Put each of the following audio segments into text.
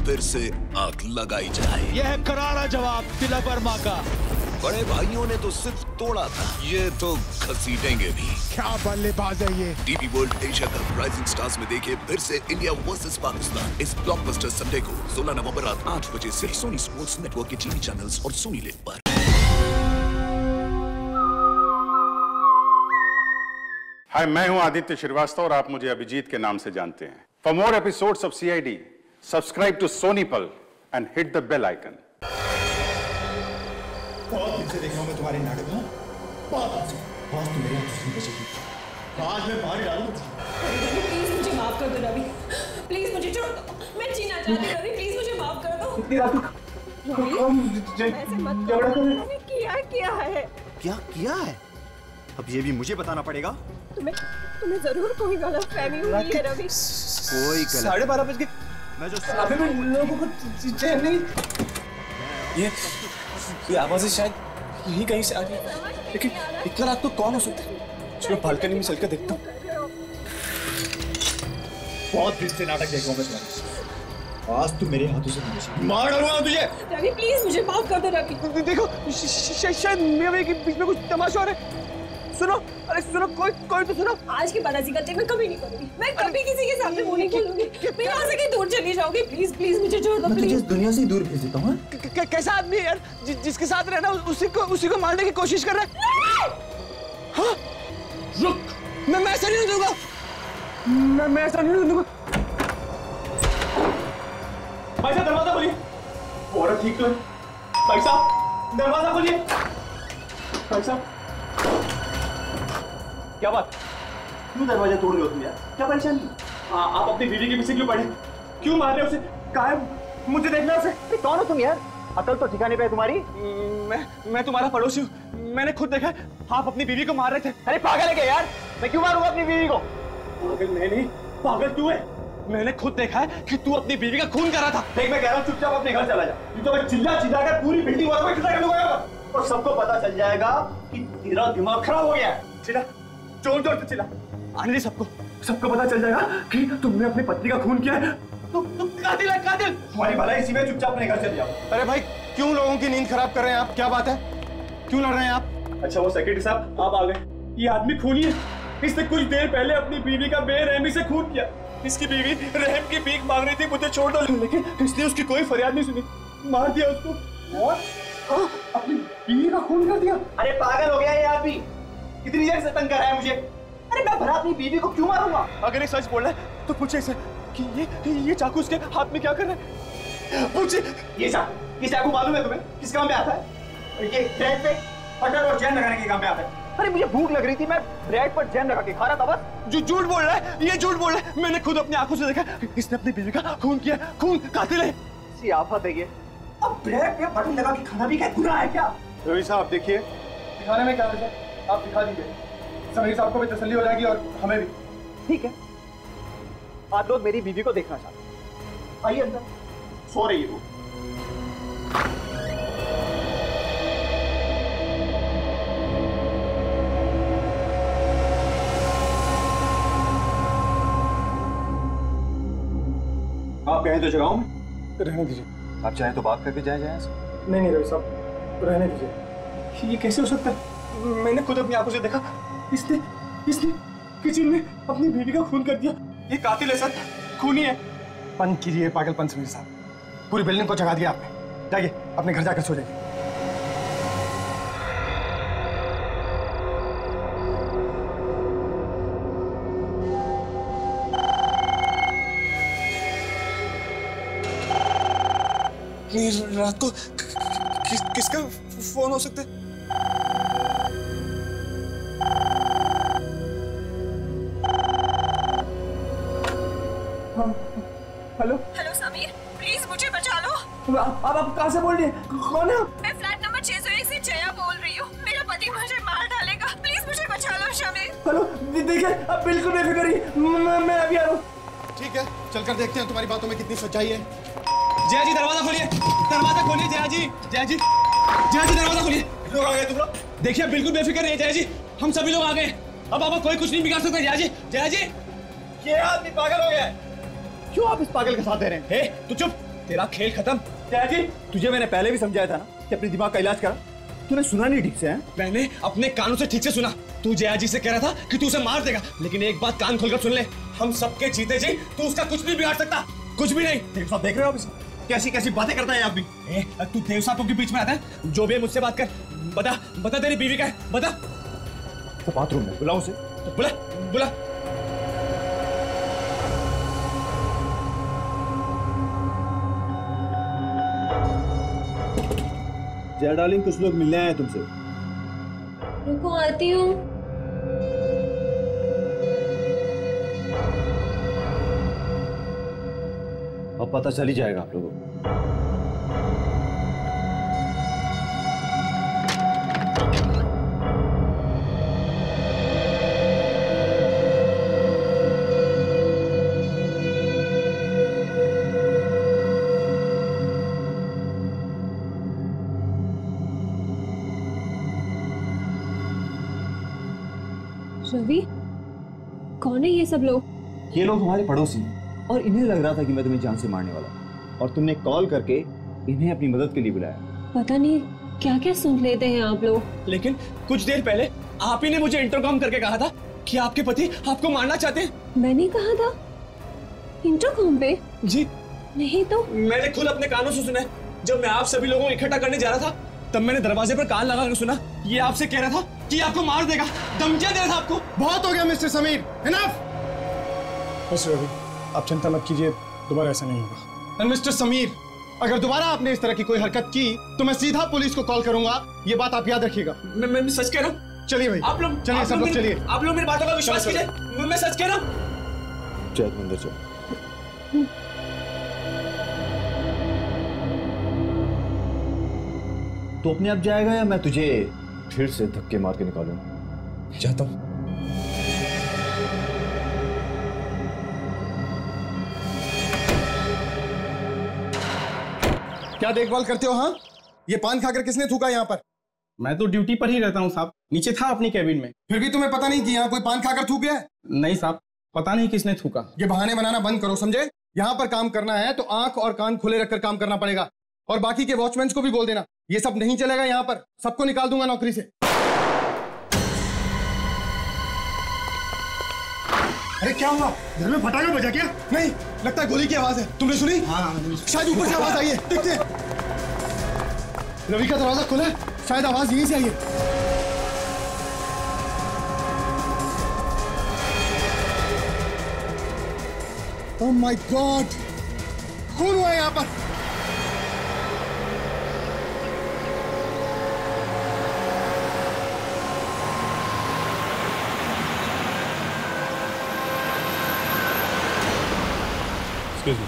फिर से आग लगाई जाए। यह है करारा जवाब तिलक वर्मा का। बड़े भाइयों ने तो सिर्फ तोड़ा था, ये तो घसीटेंगे भी। क्या बल्लेबाज है ये। TV world Asia cup rising stars में देखिए फिर से इंडिया वर्सेस पाकिस्तान इस ब्लॉकबस्टर संडे को 16 नवंबर रात 8 बजे से सोनी स्पोर्ट्स नेटवर्क के टीवी चैनल्स और सोनी लिव पर। हाय, मैं हूं आदित्य श्रीवास्तव और आप मुझे अभिजीत के नाम से जानते हैं। For more episodes of CID, subscribe to Sony Pal and hit the bell icon. बहुत दिन से देख रहा हूं मैं तुम्हारे नाटक में, बहुत दिन से। आज तो मेरे हाथ से बचेगी, आज मैं बाहर डालूंगा। प्लीज मुझे माफ कर दो रवि, प्लीज मुझे छोड़ दो, मैं जीना चाहती हूं रवि, प्लीज मुझे माफ कर दो। इतनी रात को ऐसे मत करो, मैंने क्या है? क्या किया है? अब ये भी मुझे बताना पड़ेगा। तुम्हें जरूर कोई गलतफहमी हुई है रवि। कोई गलत 12:30 बज गए। मैं जो अभी भी लोगों को चैन नहीं। ये आवाजें शायद यहीं कहीं से आ रही है, लेकिन इतना रात को कौन हो सकता है? चलो बालकनी में चल कर देखता हूँ। बहुत दिन से नाटक देख रहा हूं मैं तुम्हारे, आज तू मेरे हाथों से नहीं मार डालूंगा तुझे। रवि प्लीज मुझे माफ कर दो रवि। देखो शायद मेरे के बीच में कुछ तमाशा हो रहा है। सुनो, अरे सुनो, कोई तो सुनो। आज के बाद ऐसी गलती मैं कभी नहीं करूंगी। मैं कभी किसी के सामने मुंह नहीं खोलूंगी। मैं यहाँ से कहीं दूर चली जाऊंगी। प्लीज प्लीज मुझे छोड़ दो। मैं तुझे इस दुनिया से ही दूर भेज देता हूँ। कैसा आदमी है यार, जिसके साथ रहना उसी को मारने की कोशिश कर रहा है। हाँ? रुक, मैं ऐसा नहीं दूंगा। मैं ऐसा नहीं दूंगा। भाई साहब दरवाजा खोलिए। औरत ठीक तो है। भाई साहब दरवाजा खोलिए। भाई साहब क्या बात, क्यों दरवाजा तोड़ रहे हो तुम यार? क्या परेशानी? आप अपनी बीवी के पीछे क्यों पड़े? क्यों मार रहे हो उसे? कहाँ है? मुझे देखना उसे। कौन हो तुम यार? अकल तो ठिकाने पे है तुम्हारी? मैं तुम्हारा पड़ोसी हूँ। मैंने खुद देखा है, आप अपनी बीवी को मार रहे थे। अरे पागल है क्या यार? मैं क्यों मारूंगा अपनी बीवी को? पागल नहीं, पागल तू है। मैंने खुद देखा है कि तू अपनी बीवी का खून कर रहा था। देख मैं कह रहा हूँ चुपचाप अपने घर चला जा। नहीं तो मैं चिल्ला कर पूरी बिल्डिंग वालों को इकट्ठा कर दूंगा और सबको पता चल जाएगा कि तेरा दिमाग खराब हो गया है। चिल्ला, जोर जोर से चिल्ला, आने दे सबको पता चल जाएगा कि तुमने अपनी पत्नी का खून किया है। तुम कातिल है, कातिल। तुम्हारी भलाई इसी में चुपचाप अपने घर चले जाओ। अरे भाई क्यों लोगों की नींद खराब कर रहे हैं आप? क्या बात है, क्यों लड़ रहे हैं आप? अच्छा वो सेक्रेटरी साहब आप आ गए। ये आदमी खूनी है, इसने कुछ देर पहले अपनी बीवी का बेरहमी से खून किया। इसकी बीवी रहम की भीख मांग रही थी, मुझे छोड़ दो, लेकिन इसने उसकी कोई फरियाद नहीं सुनी, मार दिया उसको। और अपनी बीवी का खून कर दिया। अरे पागल हो गया ये आदमी, कितनी देर से तंग कर रहा है मुझे। अरे मैं भला अपनी बीवी को क्यों मारूंगा? अगर ये सच बोल रहा है तो पूछे इसे कि ये चाकू उसके हाथ में क्या कर रहा है? पूछे। ये चाकू मालूम है तुम्हें किस काम में आता है? ये ब्रेड पे बटर और जैम लगाने के काम में आता है। अरे मुझे भूख लग रही थी, मैं ब्रेड पर जैम लगा के खा रहा था बस। जो झूठ बोल रहा है, ये झूठ बोल रहा है। मैंने खुद अपनी आंखों से देखा, इसने अपनी बीवी का खून किया। खून कातिल है। सी आफत है ये। अब ब्रेड पे बटर लगा के खाना भी क्या गुनाह है क्या? रवि साहब देखिए, दिखाने में क्या वजह है? आप दिखा दीजिए, समीर साहब को भी तसल्ली हो जाएगी और हमें भी। ठीक है, आप लोग मेरी बीवी को देखना चाहते हैं, आइए अंदर, सो रही है वो। आप कहें तो जगाओ मैं? रहने दीजिए। आप चाहें तो बात करके जाए से। नहीं रवि साहब रहने दीजिए। ये कैसे हो सकता है? मैंने खुद अपनी आंखों से देखा, इसने किचन में अपनी बीवी का खून कर दिया। ये कातिल है सर, खूनी है। बंद कीजिए पागलपन समीर साहब, पूरी बिल्डिंग को जगा दिया आपने। जाइए अपने घर जाकर सो जाइए। रात को किसका फोन हो सकता है? हेलो समीर, प्लीज मुझे बचा लो। आप कहाँ से बोल रही हैं? कौन है? मैं फ्लैट नंबर 601 से जया बोल रही हूँ। मेरा पति मुझे मार डालेगा, प्लीज मुझे बचा लो समीर। हेलो देखिए, आप बिल्कुल बेफिक्र रहिए, मैं अभी आ रहा हूँ। ठीक है, चलकर देखते हैं तुम्हारी बातों में कितनी सच्चाई है। जया जी दरवाजा खोलिए, दरवाजा खोलिए। जया जी दरवाजा खोलिए। लोग आ गए तुम लोग? देखिए बिल्कुल बेफिक्र रहिए जया जी, हम सभी लोग आ गए। अब आप कोई कुछ नहीं बिगाड़ सकता। जया जी ये आदमी पागल हो गया है। क्यों आप इस पागल के साथ दे रहे हैं? तू चुप, तेरा खेल खत्म। जया जी, तुझे मैंने पहले भी समझाया था ना कि अपने दिमाग का इलाज करा। तूने सुना नहीं ठीक से है? मैंने अपने कानों से ठीक से सुना। तू जया जी से कह रहा था कि तू उसे मार देगा, लेकिन एक बात कान खोलकर सुन ले, हम सबके जीते जी तू उसका कुछ नहीं बिगाड़ सकता, कुछ भी नहीं। देव साहब देख रहे हो कैसी कैसी बातें करता है आदमी। तू देव साहब के बीच में आता है? जो भी है मुझसे बात कर। बता बता तेरी बीवी का है, बता। तो बाथरूम में बुलाओ उसे, बुला बुला। जया डार्लिंग, कुछ लोग मिलने आए हैं तुमसे। रुको आती हूँ। अब पता चल ही जाएगा आप लोगों को। रवि, कौन है ये सब लोग? ये लोग हमारे पड़ोसी हैं और इन्हें लग रहा था कि मैं तुम्हें जान से मारने वाला हूं, और तुमने कॉल करके इन्हें अपनी मदद के लिए बुलाया। पता नहीं क्या क्या सुन लेते हैं आप लोग। लेकिन कुछ देर पहले आप ही ने मुझे इंटरकॉम करके कहा था कि आपके पति आपको मारना चाहते हैं। मैंने कहा था इंटरकॉम पे? जी नहीं तो। मैंने खुद अपने कानों से सुना। जब मैं आप सभी लोगों को इकट्ठा करने जा रहा था, तब मैंने दरवाजे पर कान लगा कर सुना। ये आपसे कह रहा था कि आपको मार देगा, धमकियां दे रहा था आपको। बहुत हो गया mister Sameer, enough. Mister Ravi, आप चिंता मत कीजिए, दोबारा ऐसा नहीं होगा। मिस्टर समीर, अगर दोबारा आपने इस तरह की कोई हरकत की तो मैं सीधा पुलिस को कॉल करूंगा, ये बात आप याद रखिएगा। मैं सच कह रहा हूँ। चलिए भाई, आप लोग चलिए, सब लोग चलिए। आप लोग मेरी बातों का विश्वास कीजिए, मैं सच कह रहा हूँ। चल अंदर चल। तो अपने आप जाएगा या मैं तुझे फिर से धक्के मार के निकालूं? जाता हूं। क्या देखभाल करते हो? हाँ, ये पान खाकर किसने थूका यहाँ पर? मैं तो ड्यूटी पर ही रहता हूँ साहब, नीचे था अपनी कैबिन में। फिर भी तुम्हें पता नहीं कि यहाँ कोई पान खाकर थूक गया है? नहीं साहब, पता नहीं किसने थूका। ये बहाने बनाना बंद करो, समझे? यहाँ पर काम करना है तो आंख और कान खुले रखकर काम करना पड़ेगा, और बाकी के वॉचमैन को भी बोल देना ये सब नहीं चलेगा यहाँ पर, सबको निकाल दूंगा नौकरी से। अरे क्या हुआ? घर में फटाका बजा क्या? नहीं, लगता है गोली की आवाज है। तुमने सुनी? हाँ, शायद ऊपर से आवाज आई है, देखते हैं। रवि का दरवाजा खुला है, शायद आवाज यहीं से आई है। ओह माय गॉड, खून हुआ है यहाँ पर।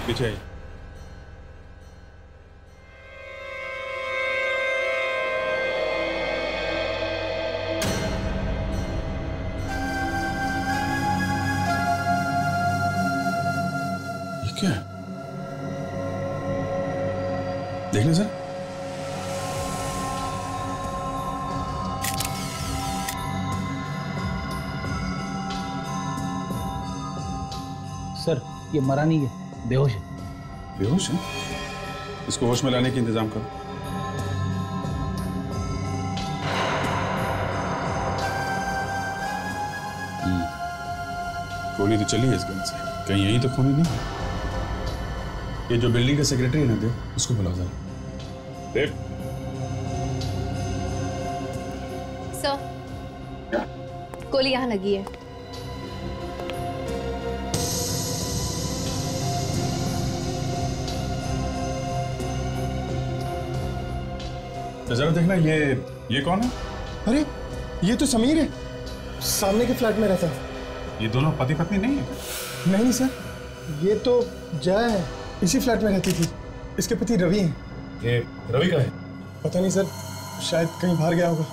पीछे आइए। ये क्या है? देख लें सर। सर, ये मरा नहीं है, बेहोश है। बेहोश है? इसको होश में लाने का इंतजाम करो। गोली तो चली है इस गन से, कहीं यहीं तो खूनी नहीं। ये जो बिल्डिंग का सेक्रेटरी है ना देव, उसको बुलाओ जरा। देव। सर, गोली यहाँ लगी है। जरा देखना, ये कौन है? अरे ये तो समीर है, सामने के फ्लैट में रहता है। ये दोनों पति पत्नी नहीं है? नहीं सर, ये तो जया है, इसी फ्लैट में रहती थी। इसके पति रवि हैं। ये रवि का है? पता नहीं सर, शायद कहीं बाहर गया होगा।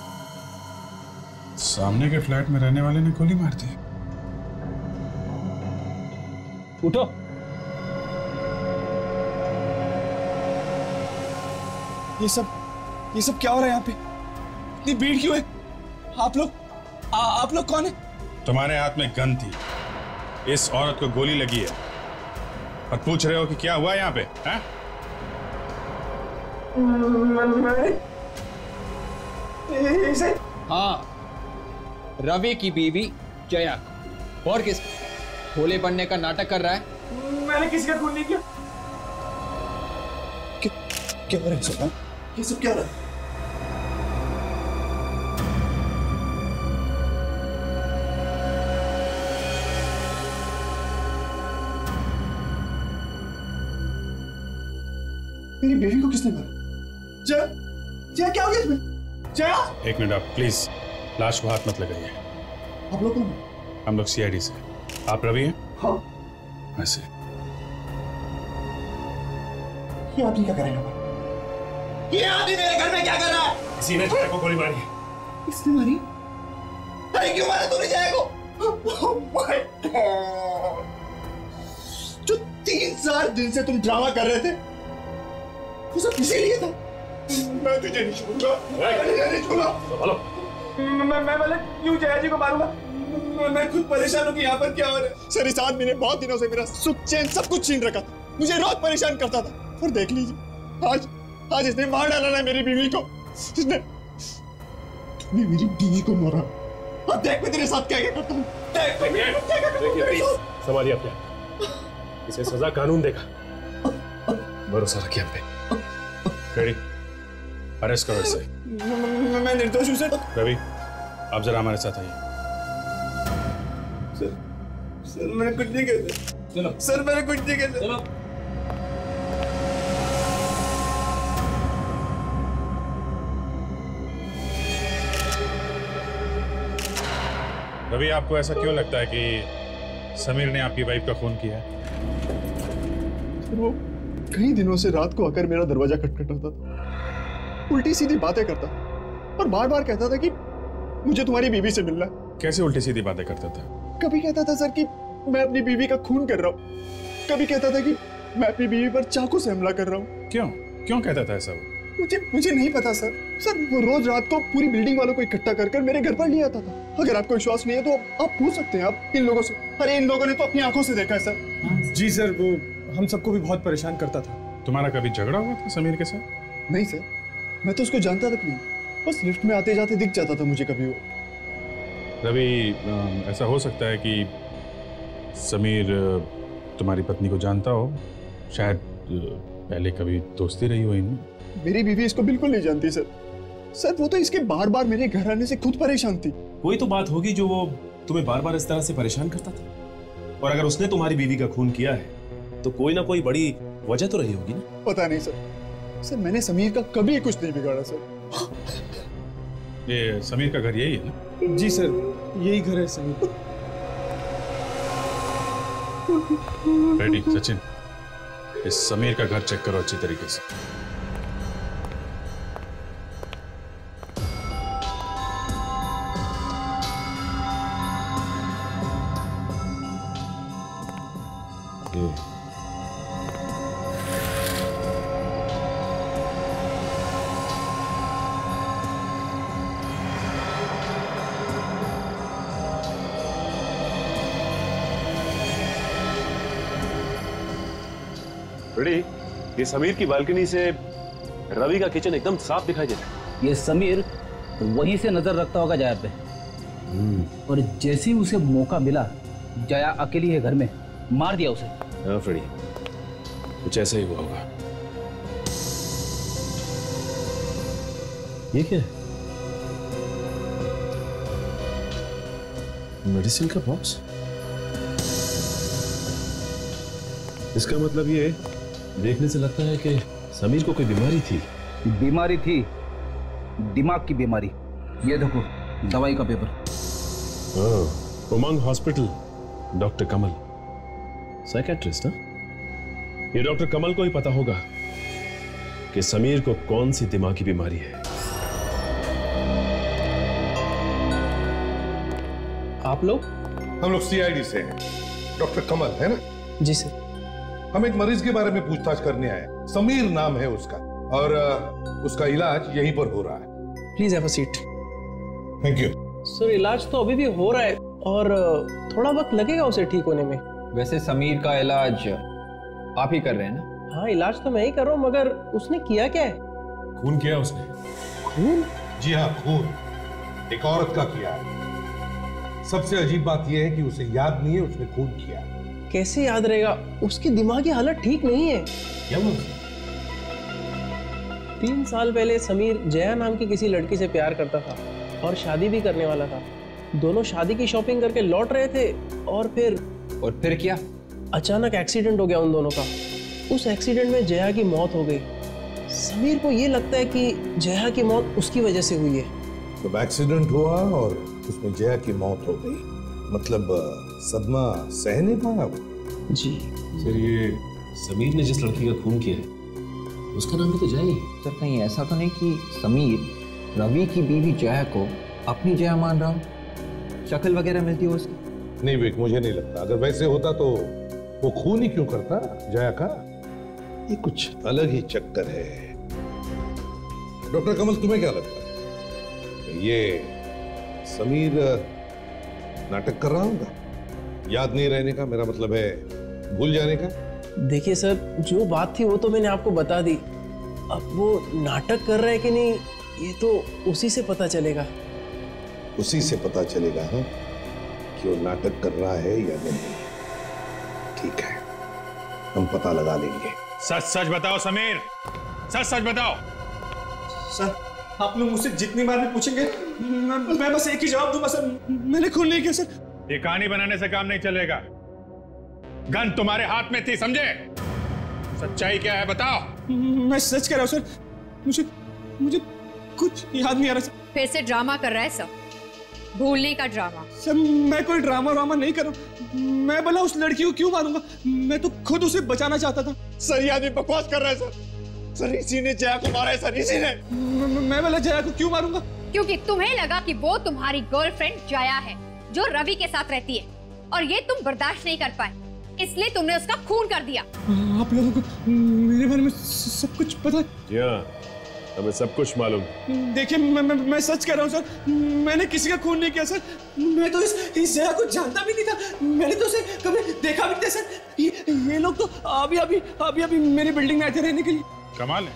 सामने के फ्लैट में रहने वाले ने गोली मार दी। उठो। ये सब क्या हो रहा है यहाँ पे? इतनी भीड़ क्यों है? आप लोग कौन है? तुम्हारे हाथ में गन थी, इस औरत को गोली लगी है और पूछ रहे हो कि क्या हुआ यहाँ पे? हैं? इसे हाँ, रवि की बीवी जया। और किस भोले बनने का नाटक कर रहा है? मैंने किसी का खून नहीं किया। क्या हो रहा है सब? ये सब क्या हो रहा है? मेरी बेबी को किसने मारा? जया, जया क्या हो गया इसमें? जया! एक मिनट आप प्लीज, लाश को हाथ मत लगाइए। आप लोग कौन? हम लोग सीआईडी से। आप रवि हैं? हाँ। ऐसे ये आदमी क्या करेगा? ये आदमी मेरे घर में क्या कर रहा है? किसी ने जया को गोली मारी। इसने मारी? अरे क्यों मारा तूने जया को? Oh my God! जो 3 दिन से तुम ड्रामा कर रहे थे, वो सब इसीलिए था। मैं तुझे नहीं छोड़ूंगा। मैं तुझे नहीं छोड़ूंगा। मैं वाले क्यों जया जी को मारूंगा? मैं खुद परेशान हूँ कि यहाँ पर क्या हो रहा है। सर, इस आदमी ने बहुत दिनों से मेरा सुख चैन सब कुछ छीन रखा था। मुझे रोज परेशान करता था। और देख लीजिए, आज इसने मार डाला ना मेरी बीवी को। इसने मेरी बीवी को मारा। अब देख मैं तेरे साथ क्या क्या करता हूँ। संभालिए अपने आप। इसे सजा कानून देगा। भरोसा रखिए हम पे। रेडी, अरेस्ट करो इसे। मैं निर्दोष हूँ सर। रवि, आप जरा हमारे साथ आइए। सर मैंने कुछ नहीं किया। चलो सर मैंने कुछ नहीं किया। चलो। रवि, आपको ऐसा क्यों लगता है कि समीर ने आपकी वाइफ का खून किया है? वो कई दिनों से रात को आकर मेरा दरवाजा खटखटाता था, उल्टी सीधी बातें करता और बार बार कहता था कि मुझे तुम्हारी बीवी से मिलना है। कैसे उल्टी सीधी बातें करता था? कभी कहता था सर कि मैं अपनी बीवी का खून कर रहा हूँ, कभी कहता था कि मैं अपनी बीवी पर चाकू से हमला कर रहा हूँ। क्यों कहता था ऐसा? मुझे नहीं पता सर। वो रोज रात को पूरी बिल्डिंग वालों को इकट्ठा कर मेरे घर पर ले आता था। अगर आपको विश्वास नहीं है तो आप पूछ सकते हैं आप इन लोगों से। अरे इन लोगों ने तो अपनी आंखों से देखा है सर। जी सर, वो हम सबको भी बहुत परेशान करता था। तुम्हारा कभी झगड़ा हुआ था समीर के साथ? नहीं सर, मैं तो उसको जानता तक नहीं, बस लिफ्ट में आते जाते दिख जाता था मुझे कभी वो। रवि, ऐसा हो सकता है कि समीर तुम्हारी पत्नी को जानता हो, शायद पहले कभी दोस्ती रही हो इनमें। मेरी बीवी इसको बिल्कुल नहीं जानती सर। सर वो तो इसके बार बार मेरे घर आने से खुद परेशान थी। कोई तो बात होगी जो वो तुम्हें बार बार इस तरह से परेशान करता था। और अगर उसने तुम्हारी बीवी का खून किया है तो कोई ना कोई बड़ी वजह तो रही होगी ना। पता नहीं सर, मैंने समीर का कभी कुछ नहीं बिगाड़ा सर। ये समीर का घर यही है ना? जी सर, यही घर है समीर। रेडी सचिन, इस समीर का घर चेक करो अच्छी तरीके से। रेडी, ये समीर की बालकनी से रवि का किचन एकदम साफ दिखाई देता है। ये समीर वहीं से नजर रखता होगा जया पे। और जैसे ही उसे मौका मिला, जया अकेली है घर में, मार दिया उसे। हाँ फ्रेडी, कुछ ऐसा ही हुआ होगा। ये क्या है? मेडिसिन का बॉक्स? इसका मतलब ये देखने से लगता है कि समीर को कोई बीमारी थी। बीमारी थी, दिमाग की बीमारी। ये देखो दवाई का पेपर। उमंग हॉस्पिटल, डॉक्टर कमल, साइकेट्रिस्ट। ना ये डॉक्टर कमल को ही पता होगा कि समीर को कौन सी दिमागी बीमारी है। आप लोग? हम लोग सीआईडी से हैं। डॉक्टर कमल है ना? जी सर। हम एक मरीज के बारे में पूछताछ करने आए। समीर नाम है उसका और उसका इलाज यहीं पर हो रहा है। Please have a seat. Thank you sir. इलाज तो अभी भी हो रहा है और थोड़ा वक्त लगेगा उसे ठीक होने में। वैसे समीर का इलाज आप ही कर रहे हैं ना? हाँ, इलाज तो मैं ही कर रहा हूँ, मगर उसने किया क्या है? खून किया उसने। खून? जी हाँ, खून एक औरत का किया है। सबसे अजीब बात यह है कि उसे याद नहीं है उसने खून किया। कैसे याद रहेगा? उसकी दिमागी हालत ठीक नहीं है। क्या हुआ? 3 साल पहले समीर जया नाम की किसी लड़की से प्यार करता था और शादी भी करने वाला था। दोनों शादी की शॉपिंग करके लौट रहे थे और फिर क्या? अचानक एक्सीडेंट हो गया उन दोनों का। उस एक्सीडेंट में जया की मौत हो गई। समीर को ये लगता है कि जया की मौत उसकी वजह से हुई है। जब एक्सीडेंट हुआ और उसमें जया की मौत हो गई, मतलब सदमा सह नहीं पाया वो। जी सर, ये समीर ने जिस लड़की का खून किया है उसका नाम भी तो जया ही। सर कहीं ऐसा तो नहीं कि समीर रवि की बीवी जया को अपनी जया मान रहा हो? शक्ल वगैरह मिलती हो उसकी? नहीं विक, मुझे नहीं लगता। अगर वैसे होता तो वो खून ही क्यों करता जया का? ये कुछ अलग ही चक्कर है। डॉक्टर कमल, तुम्हें क्या लगता है? ये समीर नाटक कर रहा होगा? याद नहीं रहने का, मेरा मतलब है भूल जाने का। देखिए सर, जो बात थी वो तो मैंने आपको बता दी। अब वो नाटक कर रहा है कि नहीं ये तो उसी से पता चलेगा। उसी से पता चलेगा हाँ, कि वो नाटक कर रहा है या नहीं। ठीक है, हम पता लगा लेंगे। सच सच बताओ समीर, सच सच बताओ। सर, आप लोग मुझसे जितनी बार भी पूछेंगे मैं बस एक ही जवाब दूंगा सर, मैंने खून नहीं किया सर। ये कहानी बनाने से काम नहीं चलेगा। गन तुम्हारे हाथ में थी, समझे? सच्चाई क्या है बताओ। मैं सच कह रहा हूँ सर, मुझे कुछ याद नहीं आ रहा सर। फिर से ड्रामा कर रहा है सब, भूलने का ड्रामा। सर मैं कोई ड्रामा नहीं कर रहा। मैं भला उस लड़की को क्यों मारूंगा? मैं तो खुद उसे बचाना चाहता था। सर ये आदमी बकवास कर रहा है सर। सर इसी ने जया को मारा है सर, इसी ने। मैं भला जया को क्यों मारूंगा? क्योंकि तुम्हें लगा कि वो तुम्हारी गर्लफ्रेंड जया है जो रवि के साथ रहती है और ये तुम बर्दाश्त नहीं कर पाए, इसलिए तुमने उसका खून कर दिया। आप लोगों को मेरे बारे में सब कुछ पता है? हमें सब कुछ मालूम। देखिए मैं सच कह रहा हूँ सर, मैंने किसी का खून नहीं किया सर। मैं तो इस जया को जानता भी नहीं था, मैंने तो उसे कभी देखा भी नहीं था सर। ये लोग तो अभी मेरी बिल्डिंग में आए थे रहने के लिए। कमाल है,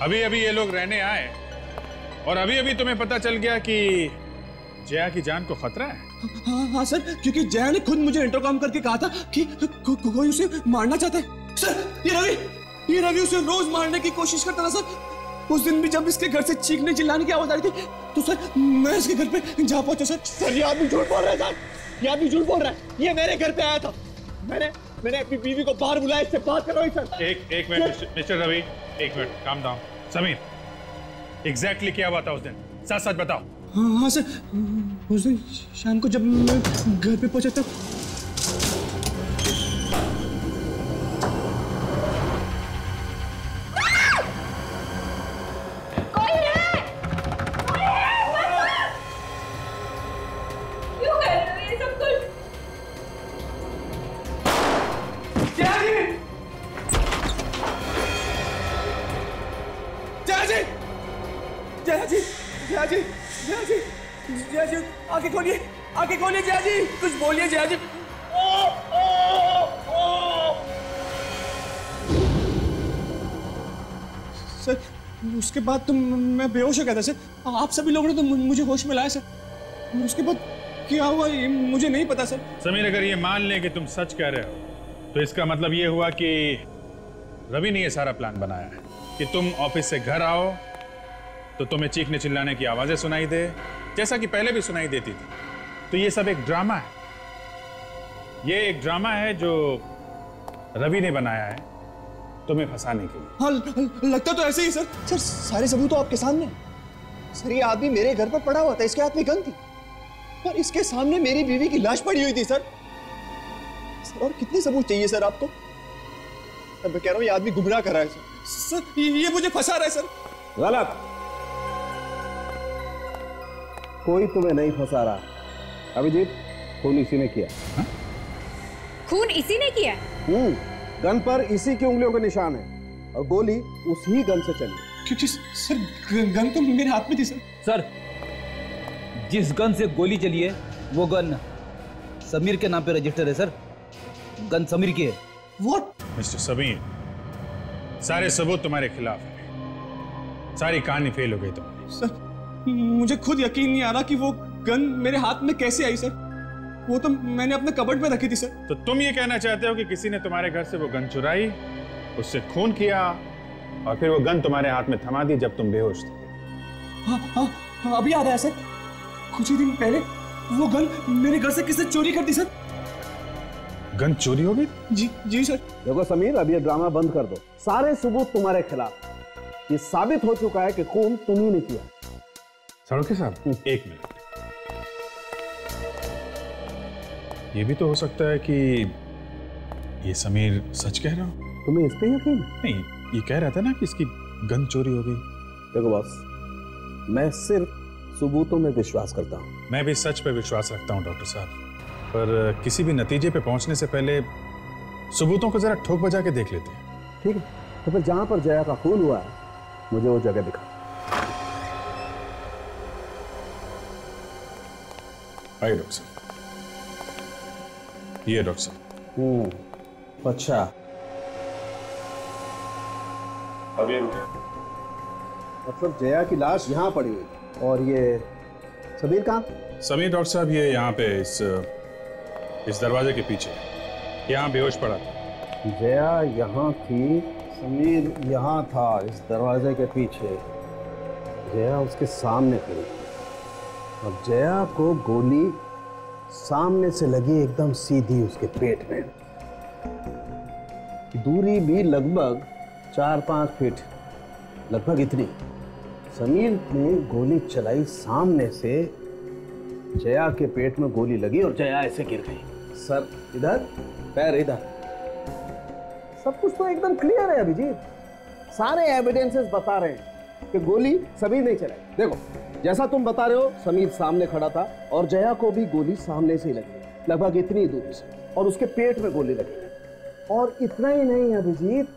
अभी ये लोग रहने आए और अभी तुम्हें पता चल गया कि जया की जान को खतरा है। हाँ सर, क्योंकि जया ने खुद मुझे इंटरकॉम करके कहा था कि कोई उसे मारना चाहता है। सर ये रवि उसे रोज मारने की कोशिश करता था सर। उस दिन भी जब इसके घर से चीखने चिल्लाने की आवाज आ रही थी तो सर मैं इसके घर पे जा पहुंचा सर। सर ये आदमी झूठ बोल रहा है सर, ये आदमी झूठ बोल रहा है। ये मेरे घर पे आया था, मैंने अपनी बीवी को बाहर बुलाया, इससे बात कर रहा हूँ सर। एक मिनट मिस्टर रवि, एक minute, calm down. Sameer, exactly क्या हुआ था उस दिन? सच सच बताओ। हाँ सर, उस दिन शाम को जब मैं घर पे पहुंचा तब आके खोलिए जया जी, कुछ बोलिए जया जी। सर उसके बाद तो मैं बेहोश हो गया था सर। आप सभी लोगों ने तो मुझे होश में लाया सर। उसके बाद क्या हुआ ये मुझे नहीं पता सर। समीर, अगर ये मान लें कि तुम सच कह रहे हो तो इसका मतलब ये हुआ कि रवि ने ये सारा प्लान बनाया है कि तुम ऑफिस से घर आओ तो तुम्हें चीखने चिल्लाने की आवाजें सुनाई दे, जैसा कि पहले भी सुनाई देती थी। तो ये सब एक ड्रामा है, ये एक ड्रामा है जो रवि ने बनाया है तुम्हें फंसाने के लिए। हाँ लगता तो ऐसे ही सर। सर सारे सबूत तो आपके सामने। सर ये आदमी मेरे घर पर पड़ा हुआ था, इसके हाथ में गन थी और इसके सामने मेरी बीवी की लाश पड़ी हुई थी सर। सर और कितने सबूत चाहिए सर आपको? मैं कह रहा हूँ ये आदमी गुमराह कर रहा है सर। सर ये मुझे फंसा रहा है सर। गलत, कोई तुम्हें नहीं फंसा रहा। अभिजीत, खून इसी ने किया। खून इसी ने किया? गन पर इसी की उंगलियों के निशान है और गोली उसी गन से चली। क्योंकि सर गन तो मेरे हाथ में थी सर। सर जिस गन से गोली चली है वो गन समीर के नाम पे रजिस्टर है सर। गन समीर की है। What? मिस्टर समीर, सारे सबूत तुम्हारे खिलाफ हैं। सारी कहानी फेल हो गई तुम्हारी। सर मुझे खुद यकीन नहीं आ रहा कि वो गन मेरे हाथ में कैसे आई सर। वो तो मैंने अपने कबर्ड में रखी थी सर। तो तुम ये कहना चाहते हो कि किसी ने तुम्हारे घर से वो गन चुराई, उससे खून किया और फिर वो गन तुम्हारे हाथ में थमा दी जब तुम बेहोश थे? हाँ, अभी याद आया सर, कुछ ही दिन पहले वो गन मेरे घर से किसने चोरी कर दी सर। गन चोरी हो गई? जी सर। देखो समीर, अब ये ड्रामा बंद कर दो। सारे सबूत तुम्हारे खिलाफ। ये साबित हो चुका है कि खून तुम्ही ने किया। साड़ोके साहब, एक मिनट। ये भी तो हो सकता है कि ये समीर सच कह रहा हो। तुम्हें इस पे यकीन? नहीं, ये कह रहा था ना कि इसकी गन चोरी हो गई। देखो बॉस, मैं सिर्फ सबूतों में विश्वास करता हूँ। मैं भी सच पे विश्वास रखता हूँ डॉक्टर साहब, पर किसी भी नतीजे पे पहुंचने से पहले सबूतों को जरा ठोक बजा के देख लेते हैं। ठीक है, तो फिर जहां पर जया का खून हुआ है मुझे वो जगह दिखा। आइए डॉक्टर साहब। ये डॉक्टर साहब। अच्छा, अब ये मतलब जया की लाश यहाँ पड़ी हुई और ये समीर कहाँ? समीर डॉक्टर साहब ये यहाँ पे इस दरवाजे के पीछे यहाँ बेहोश पड़ा था। जया यहाँ थी, समीर यहाँ था इस दरवाजे के पीछे। जया उसके सामने खड़ी थी और जया को गोली सामने से लगी एकदम सीधी उसके पेट में। दूरी भी लगभग 4-5 फीट, लगभग इतनी। समीर ने गोली चलाई सामने से, जया के पेट में गोली लगी और जया ऐसे गिर गई। सर इधर, पैर इधर। सब कुछ तो एकदम क्लियर है अभिजीत। सारे एविडेंसेस बता रहे हैं कि गोली समीर नहीं चलाई। देखो जैसा तुम बता रहे हो, समीर सामने खड़ा था और जया को भी गोली सामने से ही लगी, लगभग इतनी दूरी से, और उसके पेट में गोली लगी। और इतना ही नहीं अभिजीत,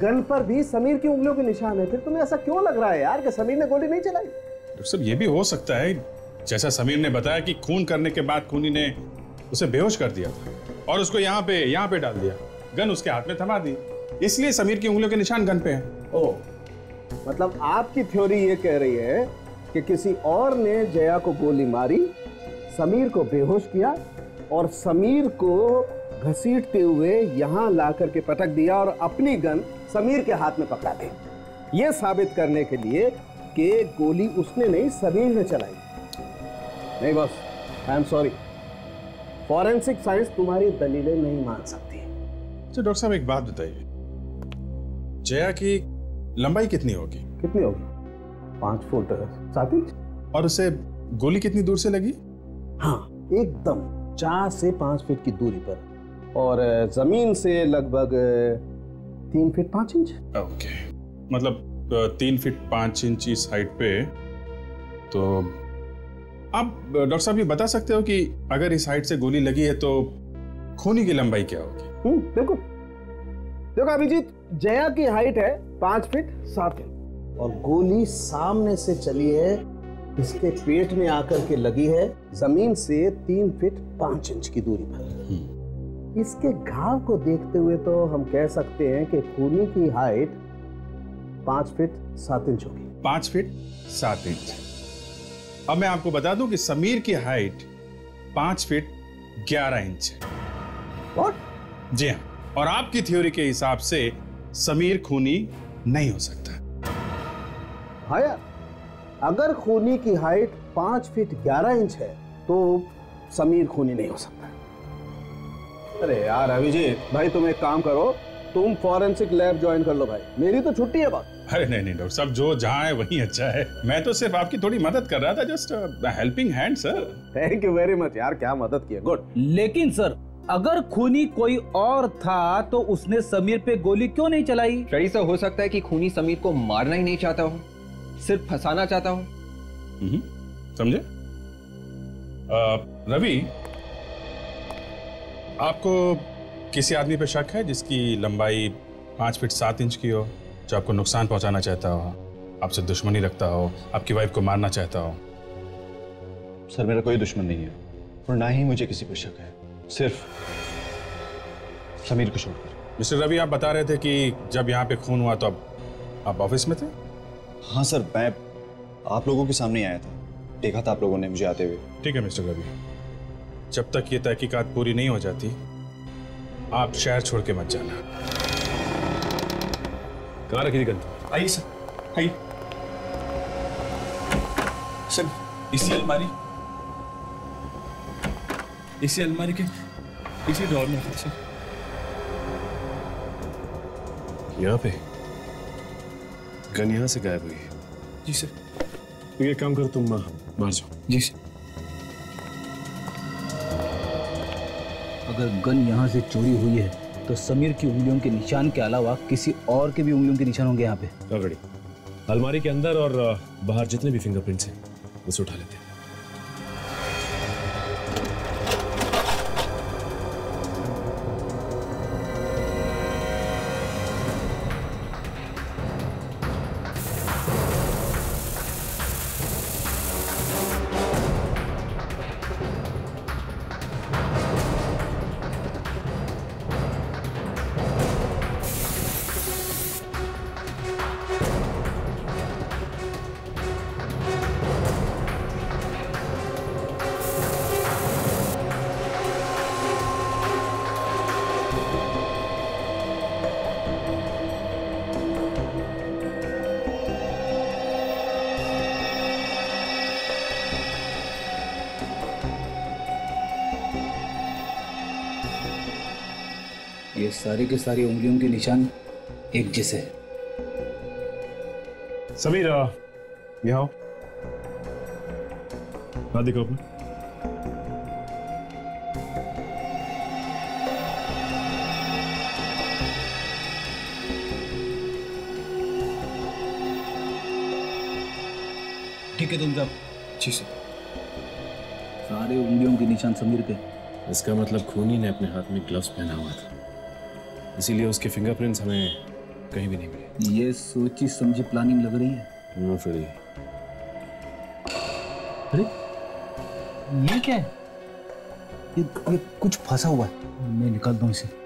गन पर भी समीर की उंगलियों के निशान है। फिर तुम्हें ऐसा क्यों लग रहा है यार कि समीर ने गोली नहीं चलाई? डॉक्टर साहब ये भी हो सकता है, जैसा समीर ने बताया कि खून करने के बाद खूनी ने उसे बेहोश कर दिया था और उसको यहाँ पे डाल दिया, गन उसके हाथ में थमा दी, इसलिए समीर की उंगलियों के निशान गन पे हैं। ओह, मतलब आपकी थ्योरी ये कह रही है कि किसी और ने जया को गोली मारी, समीर को बेहोश किया और समीर को घसीटते हुए यहाँ लाकर के पटक दिया और अपनी गन समीर के हाथ में पकड़ा दी, ये साबित करने के लिए कि गोली उसने नहीं समीर ने चलाई। नहीं boss, I am sorry, forensic science तुम्हारी दलीलें नहीं मान सकती। तो डॉक्टर साहब एक बात बताइए, जया की लंबाई कितनी होगी? कितनी होगी? 5 फुट 7 इंच। और उसे गोली कितनी दूर से लगी? हाँ, एकदम 4 से 5 फीट की दूरी पर, और जमीन से लगभग 3 फीट 5 इंच। ओके, मतलब 3 फीट 5 इंच इस हाइट पे। तो आप डॉक्टर साहब ये बता सकते हो कि अगर इस हाइट से गोली लगी है तो खूनी की लंबाई क्या होगी? बिल्कुल। देखो अभिजीत, जया की हाइट है 5 फीट 7 इंच और गोली सामने से चली है, इसके पेट में आकर के लगी है जमीन से 3 फीट 5 इंच की दूरी पर। इसके घाव को देखते हुए तो हम कह सकते हैं कि खूनी की हाइट 5 फीट 7 इंच होगी। 5 फीट 7 इंच। अब मैं आपको बता दूं कि समीर की हाइट 5 फीट 11 इंच है। What? जी हाँ, और आपकी थ्योरी के हिसाब से समीर खूनी नहीं हो सकता। हाँ यार, अगर खूनी की हाइट 5 फीट 11 इंच है तो समीर खूनी नहीं हो सकता। अरे यार अभिजीत भाई, तुम एक काम करो, तुम फॉरेंसिक लैब ज्वाइन कर लो भाई, मेरी तो छुट्टी है बस। अरे नहीं डॉक्टर साहब, जो जहां है वहीं अच्छा है। मैं तो सिर्फ आपकी थोड़ी मदद कर रहा था, just helping hand sir. Thank you very much यार, क्या मदद की है, गुड। लेकिन सर, अगर खूनी कोई और था तो उसने समीर पे गोली क्यों नहीं चलाई? शायद ऐसा हो सकता है कि खूनी समीर को मारना ही नहीं चाहता हो, सिर्फ फंसाना चाहता हो। समझे? रवि, आपको किसी आदमी पे शक है जिसकी लंबाई 5 फीट 7 इंच की हो, जो आपको नुकसान पहुंचाना चाहता हो, आपसे दुश्मनी रखता हो, आपकी वाइफ को मारना चाहता हो? सर मेरा कोई दुश्मन नहीं है और ना ही मुझे किसी पर शक है, सिर्फ समीर को छोड़कर। मिस्टर रवि, आप बता रहे थे कि जब यहाँ पे खून हुआ तो आप ऑफिस में थे? हाँ सर, मैं आप लोगों के सामने आया था, देखा था आप लोगों ने मुझे आते हुए। ठीक है मिस्टर रवि, जब तक ये तहकीकात पूरी नहीं हो जाती आप शहर छोड़ के मत जाना। कहाँ रखी थी गन? आइए सर, आइए सर। इसी अलमारी के इसी ड्रॉर में सर। यहाँ पे गन यहाँ से गायब हुई है? जी सर। तो ये काम करो, तुम बाहर जाओ। जी सर। अगर गन यहाँ से चोरी हुई है तो समीर की उंगलियों के निशान के अलावा किसी और के भी उंगलियों के निशान होंगे यहाँ पे। ऑलरेडी अलमारी के अंदर और बाहर जितने भी फिंगरप्रिंट्स हैं उसे उठा लेते हैं। ये सारी के सारी उंगलियों के निशान एक जैसे। समीर यहाँ आओ, हाथ दिखाओ अपना। ठीक है तुम जाओ। जी सर। सारे उंगलियों के निशान समीर के। इसका मतलब खूनी ने अपने हाथ में ग्लव्स पहना हुआ था, इसीलिए उसके फिंगरप्रिंट्स हमें कहीं भी नहीं मिले। ये सोची समझी प्लानिंग लग रही है। No Freddie. अरे ये क्या है? ये कुछ फंसा हुआ है, मैं निकालता हूँ इसे।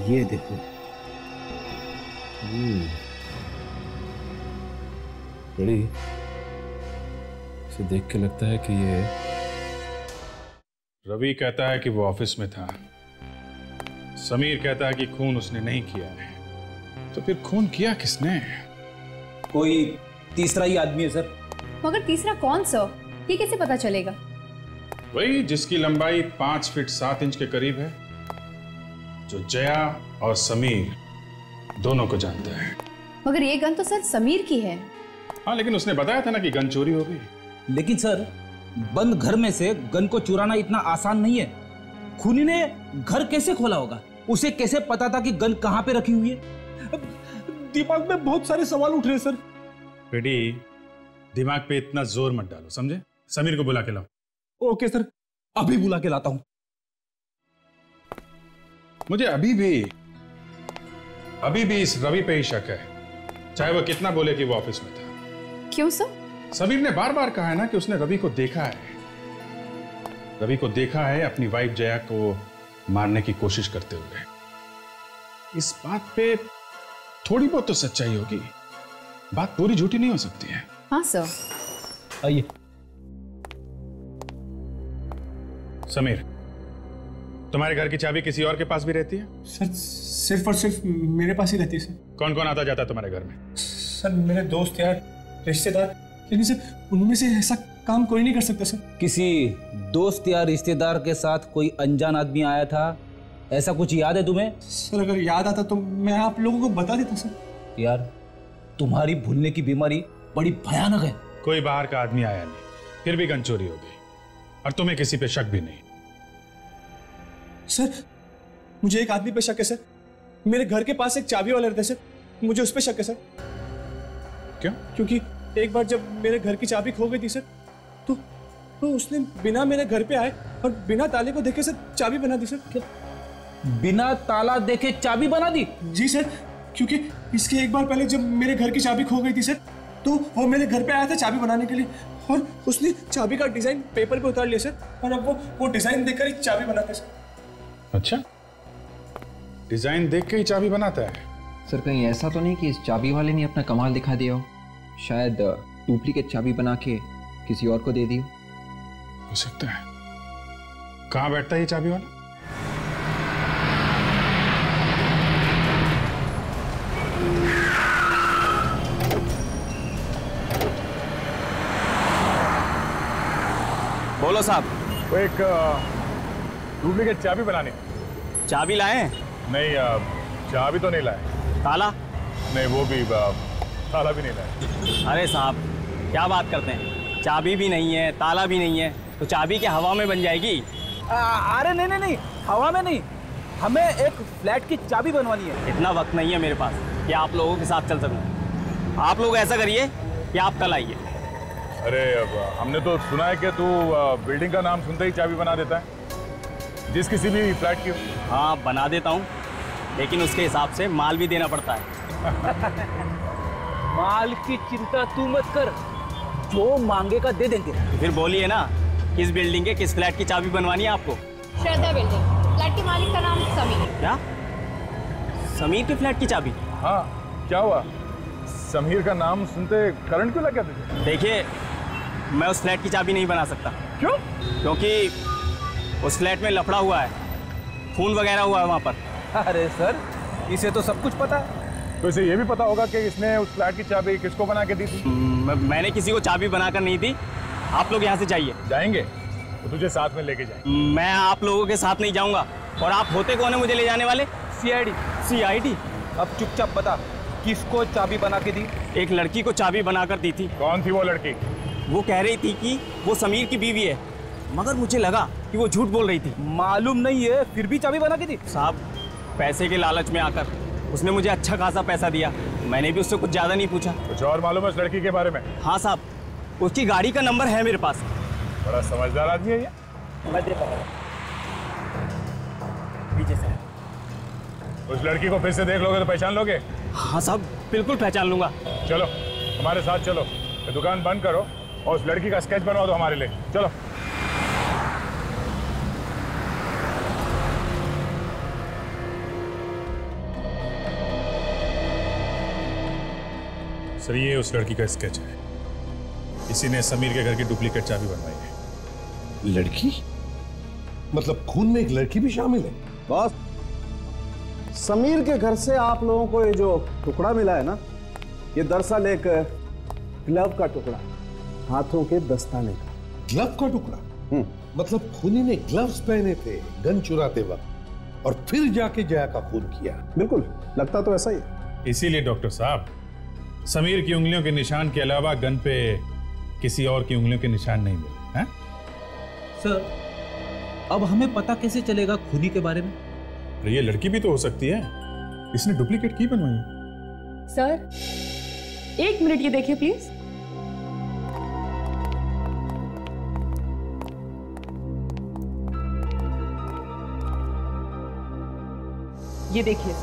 ये देखो। बड़ी इसे देख के लगता है कि ये रवि कहता है कि वो ऑफिस में था, समीर कहता है कि खून उसने नहीं किया है, तो फिर खून किया किसने? कोई तीसरा ही आदमी है सर। मगर तीसरा कौन सा, ये कैसे पता चलेगा? वही जिसकी लंबाई 5 फीट 7 इंच के करीब है, जो जया और समीर दोनों को जानता है। मगर ये गन तो सर समीर की है। हाँ, लेकिन उसने बताया था ना कि गन चोरी हो गई। लेकिन सर बंद घर में से गन को चुराना इतना आसान नहीं है। खूनी ने घर कैसे खोला होगा? उसे कैसे पता था कि गन कहां पे रखी हुई है? दिमाग में बहुत सारे सवाल उठ रहे हैं सर। बेटी, दिमाग पे इतना जोर मत डालो, समझे? समीर को बुला के लाओ। ओके सर, अभी बुला के लाता हूं। मुझे अभी भी इस रवि पे ही शक है, चाहे वो कितना बोले कि वो ऑफिस में था। क्यों सर? समीर ने बार बार कहा है ना कि उसने रवि को देखा है। रवि को देखा है अपनी वाइफ जया को मारने की कोशिश करते हुए। इस बात पे थोड़ी बहुत तो सच्चाई होगी, बात पूरी झूठी नहीं हो सकती है। हाँ सर। आइए। समीर, तुम्हारे घर की चाबी किसी और के पास भी रहती है? सर सिर्फ और सिर्फ मेरे पास ही रहती है सर। कौन कौन आता जाता तुम्हारे घर में? सर मेरे दोस्त यार, रिश्तेदार, लेकिन सर उनमें से ऐसा काम कोई नहीं कर सकता सर। किसी दोस्त या रिश्तेदार के साथ कोई अनजान आदमी आया था, ऐसा कुछ याद है तुम्हें? सर अगर याद आता तो मैं आप लोगों को बता देता सर। यार तुम्हारी भूलने की बीमारी बड़ी भयानक है। कोई बाहर का आदमी आया नहीं, फिर भी गन चोरी हो गई, और तुम्हें किसी पे शक भी नहीं। सर मुझे एक आदमी पे शक है सर। मेरे घर के पास एक चाबी वाला रहता है सर, मुझे उस पे शक है सर। क्यों? क्योंकि एक बार जब मेरे घर की चाबी खो गई थी सर, तो उसने बिना मेरे घर पे आए और बिना ताले को देखे सर चाबी बना दी सर। क्या? बिना ताला देखे चाबी बना दी? जी सर, क्योंकि इसके एक बार पहले जब मेरे घर की चाबी खो गई थी सर, तो वो मेरे घर पे आया था चाबी बनाने के लिए और उसने चाबी का डिजाइन पेपर पे उतार लिया सर, और अब वो डिजाइन देखकर ही चाबी बनाता है सर। अच्छा, डिजाइन देख के ही चाबी बनाता है? सर कहीं ऐसा तो नहीं कि इस चाबी वाले ने अपना कमाल दिखा दिया हो? शायद डुप्लीकेट चाबी बना के किसी और को दे दी हो सकता है। कहाँ बैठता है ये चाबी वाला? बोलो साहब। वो एक डुप्लीकेट चाबी बनानी। चाबी लाए? नहीं, चाबी तो नहीं लाए। ताला? नहीं, वो भी ताला भी नहीं लाए। अरे साहब क्या बात करते हैं, चाबी भी नहीं है ताला भी नहीं है, तो चाबी क्या हवा में बन जाएगी? अरे नहीं, हवा में नहीं, हमें एक फ्लैट की चाबी बनवानी है। इतना वक्त नहीं है मेरे पास कि आप लोगों के साथ चल सकूं। आप लोग ऐसा करिए कि आप कल आइए। अरे हमने तो सुना है कि तू बिल्डिंग का नाम सुनते ही चाबी बना देता है, जिस किसी भी फ्लैट की। हाँ बना देता हूँ, लेकिन उसके हिसाब से माल भी देना पड़ता है। माल की चिंता तू मत कर, जो मांगेगा दे देंगे। फिर बोलिए ना, किस बिल्डिंग के किस फ्लैट की चाबी बनवानी है आपको? श्रद्धा बिल्डिंग, फ्लैट के मालिक का नाम समीर। क्या? समीर के फ्लैट की चाबी? हाँ, क्या हुआ? समीर का नाम सुनते करंट क्यों लग गया तुझे? देखिए, मैं उस फ्लैट की चाबी नहीं बना सकता। क्यों? क्योंकि उस फ्लैट में लफड़ा हुआ है, खून वगैरह हुआ है वहाँ पर। अरे सर, इसे तो सब कुछ पता है। तो इसे ये भी पता होगा कि इसने उस फ्लैट की चाबी किसको बना के दी थी? मैंने किसी को चाबी बनाकर नहीं दी। आप लोग यहाँ से जाइए। जाएंगे तो तुझे साथ में लेके जाएंगे। मैं आप लोगों के साथ नहीं जाऊंगा। और आप होते कौन है मुझे ले जाने वाले? CID। अब चुपचाप बता, किसको चाबी बना के दी? एक लड़की को चाबी बनाकर दी थी। कौन थी वो लड़की? वो कह रही थी कि वो समीर की बीवी है, मगर मुझे लगा कि वो झूठ बोल रही थी। मालूम नहीं है, फिर भी चाबी बना के दी? साहब, पैसे के लालच में आकर उसने मुझे अच्छा खासा पैसा दिया। मैंने भी उससे कुछ ज्यादा नहीं पूछा। कुछ और मालूम है उस लड़की के बारे में? हाँ साहब, उसकी गाड़ी का नंबर है मेरे पास। बड़ा समझदार आदमी है ये। मैं दे पाऊंगा पीछे से। उस लड़की को फिर से देख लोगे तो पहचान लोगे? हाँ साहब, बिल्कुल पहचान लूंगा। चलो हमारे साथ चलो, दुकान बंद करो और उस लड़की का स्केच बनवा दो हमारे लिए। चलो। सर, ये उस लड़की का स्केच है। इसी ने समीर के घर की डुप्लीकेट चाबी बनवाई है। लड़की? मतलब खून में एक लड़की भी शामिल है? बॉस, समीर के घर से आप लोगों को ये जो टुकड़ा मिला है ना, ये दरअसल एक ग्लव का टुकड़ा, हाथों के दस्ताने का। ग्लव का टुकड़ा? मतलब खूनी ने ग्लव्स पहने थे गन चुराते वक्त और फिर जाके जया का खून किया? बिल्कुल, लगता तो ऐसा ही है। इसीलिए डॉक्टर साहब, समीर की उंगलियों के निशान के अलावा गन पे किसी और की उंगलियों के निशान नहीं मिले हैं? सर, अब हमें पता कैसे चलेगा खूनी के बारे में? ये लड़की भी तो हो सकती है, इसने डुप्लीकेट की बनवाई। सर, 1 मिनट ये देखिए प्लीज। ये देखिए,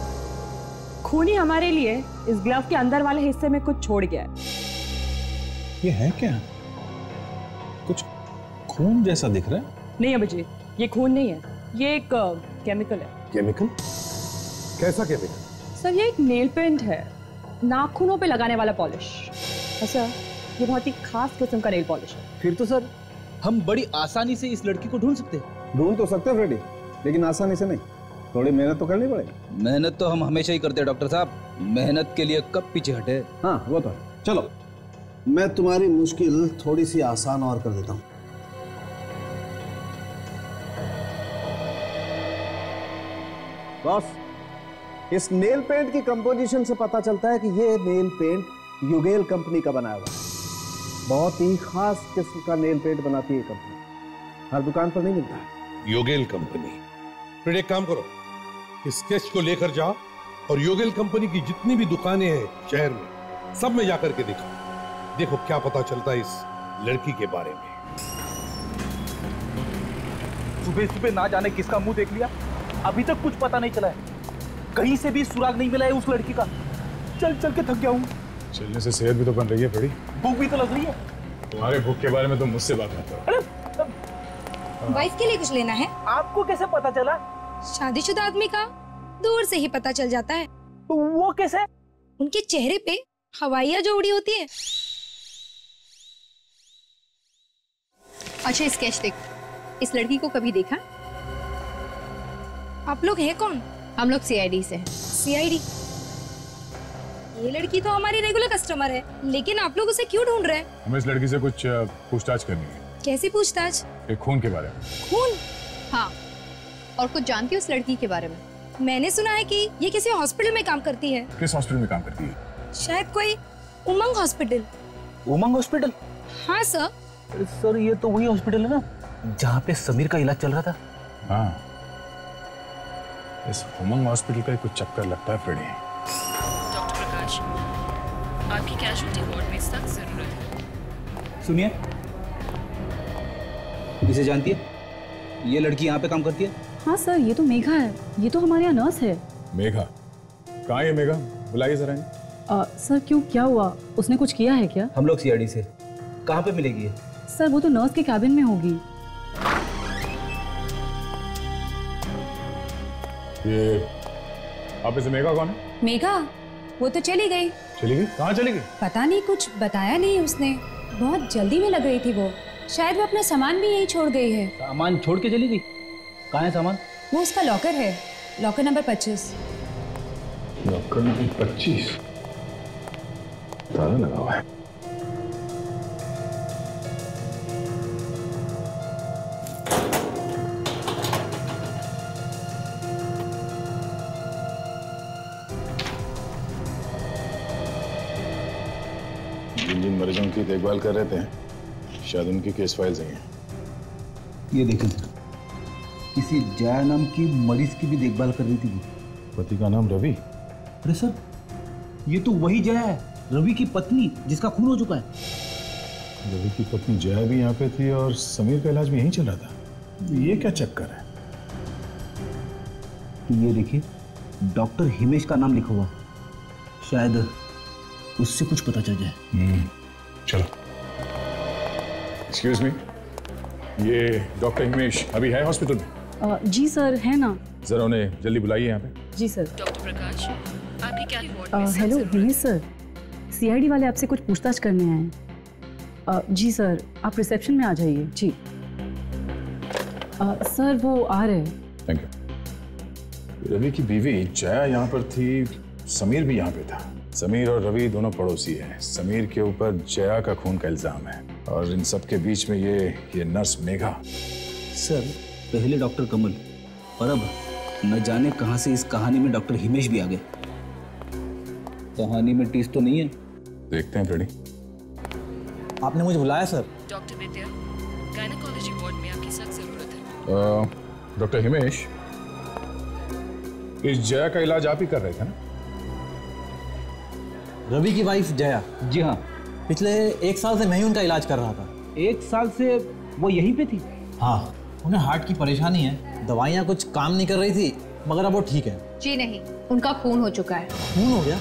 खूनी हमारे लिए इस ग्लव के अंदर वाले हिस्से में कुछ छोड़ गया है। ये है क्या? कुछ खून जैसा दिख रहा है। नहीं अभिजीत, ये खून नहीं है, ये एक केमिकल है। केमिकल? कैसा केमिकल? सर, ये एक नेल पेंट है, नाखूनों पे लगाने वाला पॉलिश। अच्छा, ये बहुत ही खास किस्म का नेल पॉलिश है। फिर तो सर, हम बड़ी आसानी से इस लड़की को ढूंढ सकते हैं। ढूंढ तो सकते हैं फ्रेडी, लेकिन आसानी से नहीं, थोड़ी मेहनत तो करनी पड़ेगी। मेहनत तो हम हमेशा ही करते हैं डॉक्टर साहब, मेहनत के लिए कब पीछे हटे। हाँ वो तो है। चलो, मैं तुम्हारी मुश्किल थोड़ी सी आसान और कर देता हूँ। बॉस, इस नेल पेंट की कंपोजिशन से पता चलता है कि ये नेल पेंट युगेल कंपनी का बनाया हुआ है। बहुत ही खास किस्म का नेल पेंट बनाती है कंपनी, हर दुकान पर नहीं मिलता है। योगेल कंपनी? फिर एक काम करो, इस स्केच को लेकर जाओ और योगेल कंपनी की जितनी भी दुकानें हैं शहर में, सब में जाकर के देखो क्या पता चलता है इस लड़की के बारे में। सुबह सुबह ना जाने किसका मुंह देख लिया, अभी तक कुछ पता नहीं चला है, कहीं से भी सुराग नहीं मिला है उस लड़की का। चल चल के थक गया हूँ। चलने से सेहत भी तो बन रही है फ्रेडी। भूख भी तो लग रही है। तुम्हारे भूख के बारे में तुम मुझसे बात करते हो। वाइफ के लिए कुछ लेना है? आपको कैसे पता चला? शादीशुदा आदमी का दूर से ही पता चल जाता है। वो कैसे? उनके चेहरे पे हवाइयां जो उड़ी होती है। अच्छा स्केच देख, इस लड़की को कभी देखा? आप लोग हैं कौन? हम लोग सीआईडी से हैं। सीआईडी? ये लड़की तो हमारी रेगुलर कस्टमर है, लेकिन आप लोग उसे क्यों ढूंढ रहे हैं? हमें इस लड़की से कुछ पूछताछ करनी है। कैसी पूछताछ? एक खून के बारे में। खून? हाँ, और कुछ जानती हो उस लड़की के बारे में? मैंने सुना है कि ये किसी हॉस्पिटल में काम करती है। किस हॉस्पिटल में काम करती है? शायद कोई उमंग हॉस्पिटल। उमंग हॉस्पिटल? हाँ सर। सर ये तो वही हॉस्पिटल है ना जहाँ पे समीर का इलाज चल रहा था। हाँ, इस उमंग हॉस्पिटल का कुछ चक्कर लगता है फ्रेडी। डॉक्टर प्रकाश, आपकी कैजुअल्टी वार्ड में सख्त जरूरत है। सुनिए, इसे जानती है? ये लड़की यहाँ पे काम करती है? हाँ सर, ये तो मेघा है। ये तो हमारे यहाँ नर्स है। मेघा? कहाँ है मेघा? बुलाइए जरा। सर क्यों, क्या हुआ? उसने कुछ किया है क्या? हम लोग सीआईडी से। कहाँ पे मिलेगी? सर वो तो नर्स के कैबिन में होगी। ये आप इसे मेघा कौन है? मेघा? वो तो चली गई। चली गई? कहाँ चली गई? पता नहीं, कुछ बताया नहीं उसने। बहुत जल्दी में लग रही थी वो। शायद वो अपना सामान भी यहीं छोड़ गई है। सामान छोड़ के चली गई? कहाँ है सामान? वो उसका लॉकर है, लॉकर नंबर 25। Locker number 25? ताला लगा हुआ है। जिन मरीजों की देखभाल कर रहे थे शायद उनकी केस फाइल्स हैं। ये देखें सर, किसी जया नाम की मरीज की भी देखभाल कर रही थी वो। पति का नाम रवि? अरे सर, ये तो वही जया है, रवि की पत्नी जिसका खून हो चुका है। रवि की पत्नी जया भी यहाँ पे थी और समीर का इलाज भी यहीं चल रहा था। ये क्या चक्कर है? ये देखिए, डॉक्टर हिमेश का नाम लिखा हुआ, शायद उससे कुछ पता चल जाए। चलो। एक्सक्यूज मी, ये डॉक्टर हिमेश अभी है हॉस्पिटल में? जी सर, है ना। जरा उन्हें जल्दी बुलाइए यहाँ पे। जी सर। डॉक्टर प्रकाश, आपकी क्या वार्ड में हेलो हिमेश सर, सीआईडी वाले आपसे कुछ पूछताछ करने आए हैं। जी सर, आप रिसेप्शन में आ जाइए। जी सर, वो आ रहे हैं। Thank you. रवि की बीवी जया यहाँ पर थी, समीर भी यहाँ पे था। समीर और रवि दोनों पड़ोसी हैं। समीर के ऊपर जया का खून का इल्जाम है और इन सब के बीच में ये नर्स मेघा। सर, पहले डॉक्टर कमल और अब न जाने कहां से इस कहानी में डॉक्टर हिमेश भी आ गए। कहानी में टीस तो नहीं है? देखते हैं फ्रेडी। आपने मुझे बुलाया सर? डॉक्टर विद्या, गायनेकोलॉजी वार्ड में आपकी सख्त जरूरत है। डॉक्टर हिमेश, इस जया का इलाज आप ही कर रहे थे ना? रवि की वाइफ जया? जी हाँ। पिछले 1 साल से मैं ही उनका इलाज कर रहा था। 1 साल से वो यहीं पे थी? हाँ, उन्हें हार्ट की परेशानी है, दवाइयाँ कुछ काम नहीं कर रही थी, मगर अब वो ठीक है। जी नहीं, उनका खून हो चुका है। खून हो गया?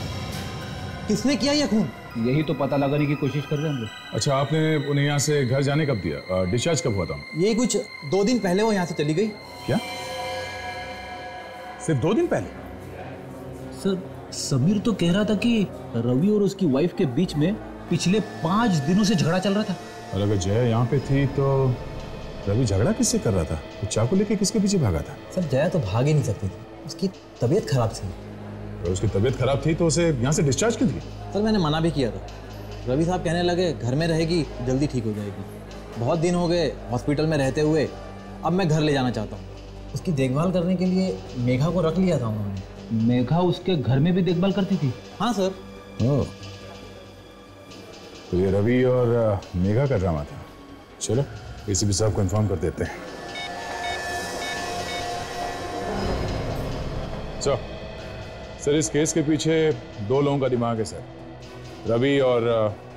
किसने किया ये खून? यही तो पता लगाने की कोशिश कर रहे हैं हम लोग। अच्छा, आपने उन्हें यहाँ से घर जाने कब दिया? डिस्चार्ज कब हुआ था? ये कुछ 2 दिन पहले वो यहाँ से चली गई। क्या? सिर्फ 2 दिन पहले? सर, समीर तो कह रहा था कि रवि और उसकी वाइफ के बीच में पिछले 5 दिनों से झगड़ा चल रहा था। और अगर जया यहाँ पे थी तो रवि झगड़ा किससे कर रहा था? वो चाकू लेके किसके पीछे भागा था? सर, जया तो भाग ही नहीं सकती थी, उसकी तबीयत खराब थी। तो उसकी तबीयत खराब थी तो उसे यहाँ से डिस्चार्ज क्यों दिया? सर, मैंने मना भी किया था। रवि साहब कहने लगे घर में रहेगी, जल्दी ठीक हो जाएगी। बहुत दिन हो गए हॉस्पिटल में रहते हुए, अब मैं घर ले जाना चाहता हूँ। उसकी देखभाल करने के लिए मेघा को रख लिया था उन्होंने। मेघा उसके घर में भी देखभाल करती थी? हाँ सर। ओह, तो ये रवि और मेघा का ड्रामा था। चलो, एसीपी साहब को इन्फॉर्म कर देते हैं। सर, इस केस के पीछे 2 लोगों का दिमाग है सर, रवि और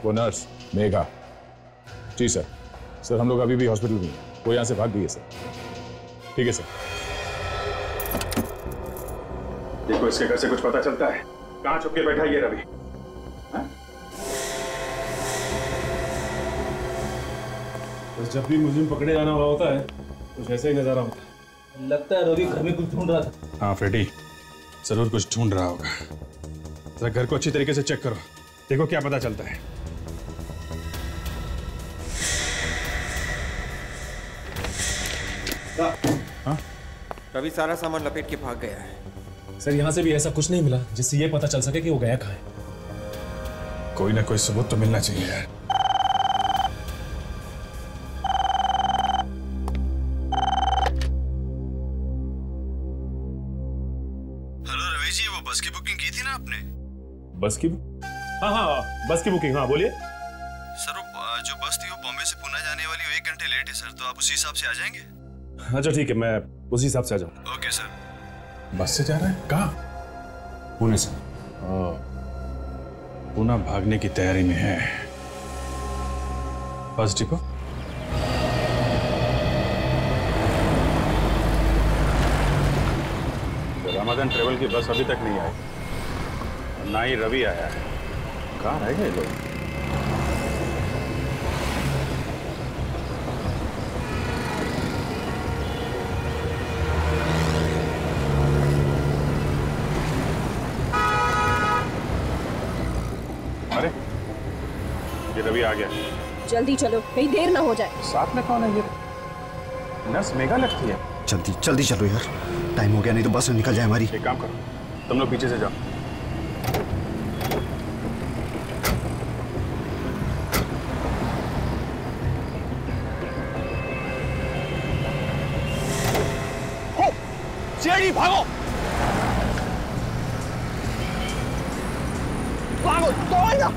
वो नर्स मेघा। जी सर। सर, हम लोग अभी भी हॉस्पिटल में हैं, वो यहाँ से भाग गई है सर। ठीक है सर। देखो, इसके घर से कुछ पता चलता है। कहाँ छुप के बैठा ये रवि? बस जब भी मुझे पकड़े जाना हुआ होता है कुछ ऐसा ही नजारा होता है। लगता है रवि घर में कुछ ढूंढ रहा था। हाँ फ्रेडी, जरूर कुछ ढूंढ रहा होगा। जरा घर को अच्छी तरीके से चेक करो, देखो क्या पता चलता है। हाँ? रवि सारा सामान लपेट के भाग गया है। सर यहाँ से भी ऐसा कुछ नहीं मिला जिससे ये पता चल सके कि वो गया कहाँ है। कोई ना कोई सबूत तो मिलना चाहिए यार। हेलो रवि जी, वो बस की बुकिंग की थी ना आपने? बस की? हाँ, बस की बुकिंग। हाँ बोलिए। सर जो बस थी वो बॉम्बे से पुणे जाने वाली, 1 घंटे लेट है सर, तो आप उसी हिसाब से आ जाएंगे? अच्छा ठीक है, मैं उसी हिसाब से आ जाऊँ। Okay sir. बस से जा रहा है? कहाँ? पुणे से। पुणे भागने की तैयारी में है। Bus depot? रामाधन ट्रेवल की बस अभी तक नहीं आई, ना ही रवि आया है। कहाँ रह गए लोग? अरे ये रवि आ गया। जल्दी चलो, कहीं देर ना हो जाए। साथ में कौन है ये? नर्स मेघा लगती है। जल्दी जल्दी चलो यार, टाइम हो गया, नहीं तो बस निकल जाए हमारी। एक काम करो, तुम लोग पीछे से जाओ। सीआईडी भागो, भागो, दौड़ना।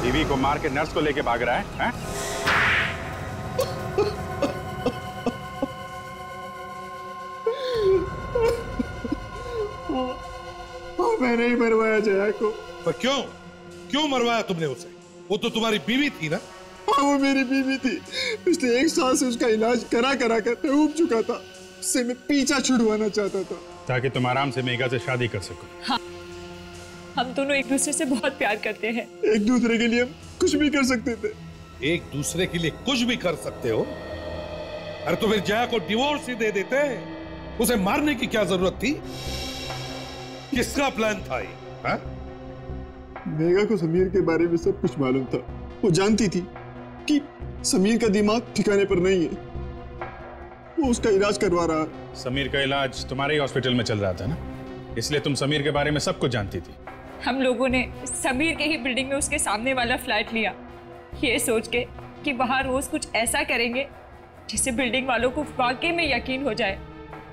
बीवी को मार के नर्स को लेके भाग रहा है? मैंने ही मरवाया जया को। पर क्यों? क्यों मरवाया तुमने उसे? वो तो तुम्हारी बीवी थी ना? हाँ, वो मेरी बीवी थी। पिछले 1 साल से उसका इलाज करा करा कर मैं ऊब चुका था। उससे मैं पीछा छुड़वाना चाहता था ताकि तुम आराम से मेघा से शादी कर सको। हाँ, हम दोनों एक दूसरे से बहुत प्यार करते हैं। एक दूसरे के लिए हम कुछ भी कर सकते थे। एक दूसरे के लिए कुछ भी कर सकते हो? अरे तो फिर जया को डिवोर्स ही दे देते। उसे मारने की क्या जरूरत थी? किसका प्लान था ये? हाँ? मेघा को समीर के बारे में सब कुछ मालूम था। वो जानती थी कि समीर का दिमाग ठिकाने पर नहीं है। वो उसका इलाज करवा रहा है। समीर का इलाज तुम्हारे ही हॉस्पिटल में चल रहा था ना, इसलिए तुम समीर के बारे में सब कुछ जानती थी। हम लोगों ने समीर के ही बिल्डिंग में उसके सामने वाला फ्लैट लिया, ये सोच के कि वहां रोज कुछ ऐसा करेंगे जिससे बिल्डिंग वालों को वाकई में यकीन हो जाए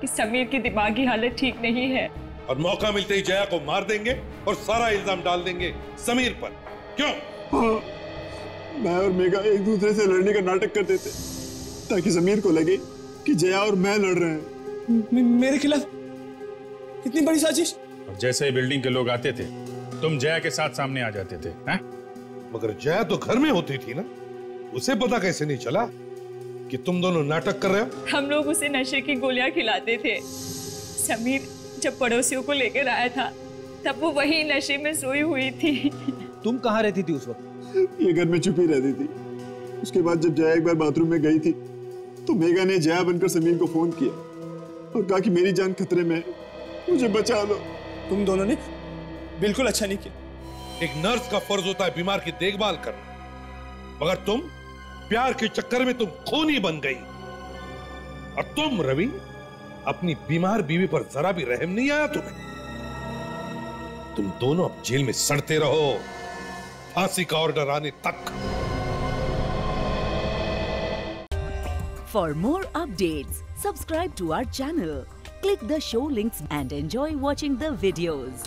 कि समीर की दिमागी हालत ठीक नहीं है। और मौका मिलते ही जया को मार देंगे और सारा इल्जाम डाल देंगे समीर पर। क्यों? हाँ, मैं और मेघा एक दूसरे से लड़ने का नाटक करते थे ताकि समीर को लगे कि जया और मैं लड़ रहे हैं। मेरे खिलाफ इतनी बड़ी साजिश? और जैसे ही बिल्डिंग के लोग आते थे तुम जया के साथ सामने आ जाते थे। हैं? मगर जया तो घर में होती थी ना, उसे पता कैसे नहीं चला कि तुम दोनों नाटक कर रहे हो? हम लोग उसे नशे की गोलियां खिलाते थे। समीर जब पड़ोसियों को लेकर आया था तब वो वही नशे में सोई हुई थी। तुम कहाँ रहती थी उस वक्त? ये घर में चुप ही रहती थी। उसके बाद जब जया एक बार बाथरूम में गई थी तो मेघा ने जया बनकर समीर को फोन किया और कहा कि मेरी जान खतरे में है, मुझे बचा लो। तुम दोनों ने बिल्कुल अच्छा नहीं किया। एक नर्स का फर्ज होता है बीमार की देखभाल करना, मगर तुम प्यार के चक्कर में तुम खूनी बन गई। और तुम रवि, अपनी बीमार बीवी पर जरा भी रहम नहीं आया तुम्हें? तुम दोनों अब जेल में सड़ते रहो, फांसी का ऑर्डर आने तक। For more updates, subscribe to our channel, click the show links and enjoy watching the videos.